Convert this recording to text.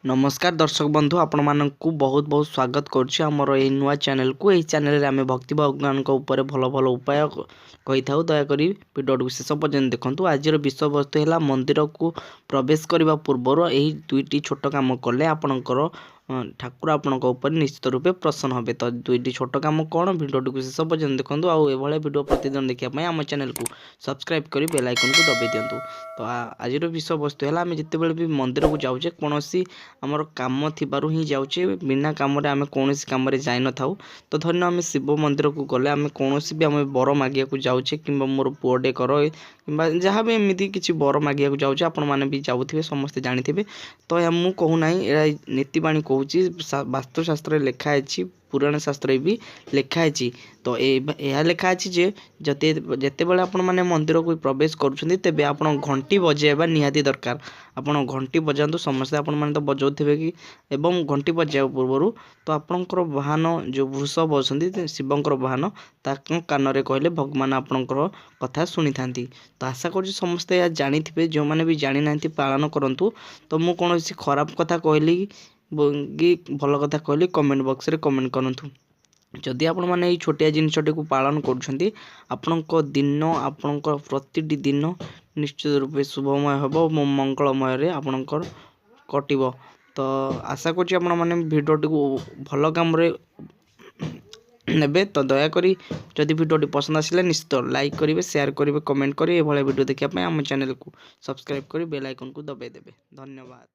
नमस्कार दर्शक बंधु आपण मानक बहुत बहुत स्वागत करुच्ची आमर ये नुआ चैनल को। यही चैनल आम भक्ति भगवान उपर भल भल उपाय कही था। दयाकोरी वीडियो को शेष पर्यंत देखूँ। आज विषय वस्तु है मंदिर को प्रवेश करने पूर्वर यही दुईटी छोट काम कले आपणकर ठाकुर आपण निश्चित रूपे प्रसन्न होते। तो दुईटी छोट काम कौन वीडियो को शेष पर्यंत देखूँ। आउ एभले वीडियो प्रतिदिन देखा आम चैनल को सब्सक्राइब कर बेल आइकन को दबाई दिंतु। तो आज विषय वस्तु है आम जिते भी मंदिर को जाऊे कौन आमर कम थिबारु ही जाऊे बिना कम आम कौन कम जाई न था। तो धन्य आम शिव मंदिर को गले आम कौन भी आम बर मागिया को जाऊे कि मोर पुओटे कर कि जहाँ भी एमती किसी बर मागिया को जाऊे आपण मैंने भी जाऊे समस्ते जानी। तो मुझे कहूना नीतिबाणी कहूँ वास्तुशास्त्र लिखाई पुराण शास्त्र भी लिखाई। तो यह लिखाई जे जिते बड़े आपण मैंने मंदिर को प्रवेश करुँच तेज आप घंटी बजाइबा निहाती दरकार। आपण घंटी बजातु समस्ते आपण मैंने तो बजाऊे कि एवं घंटी बजाइबा पूर्वर तो आपणकर वाहन जो वृषभ अच्छा शिवंकर वाहन कान में कहले भगवान आपणकर कथा शुणी था। तो आशा कर समस्ते यह जानी जो मैंने भी जानी ना पालन करूँ। तो मुझे कौन खराब कथा कहली कि भल कथा कहली कमेंट बॉक्स रे कमेंट करूँ। जदि आपण मैंने ये छोटिया जिनसटी को पालन करुँच आपणक दिन आपणकर प्रतिटी दिन निश्चित रूपे शुभमय हम मंगलमय आपणकर कटिब। तो आशा कर भिडियोटी को भल कम नेबे। तो दयाकोरी जदि भिडियोटी पसंद आसिला निश्चित लाइक करेंगे, शेयर करेंगे, कमेंट करेंगे। ये भिडियो देखा आम चैनल को सब्सक्राइब कर बेल आइकन को दबाई देवे। धन्यवाद।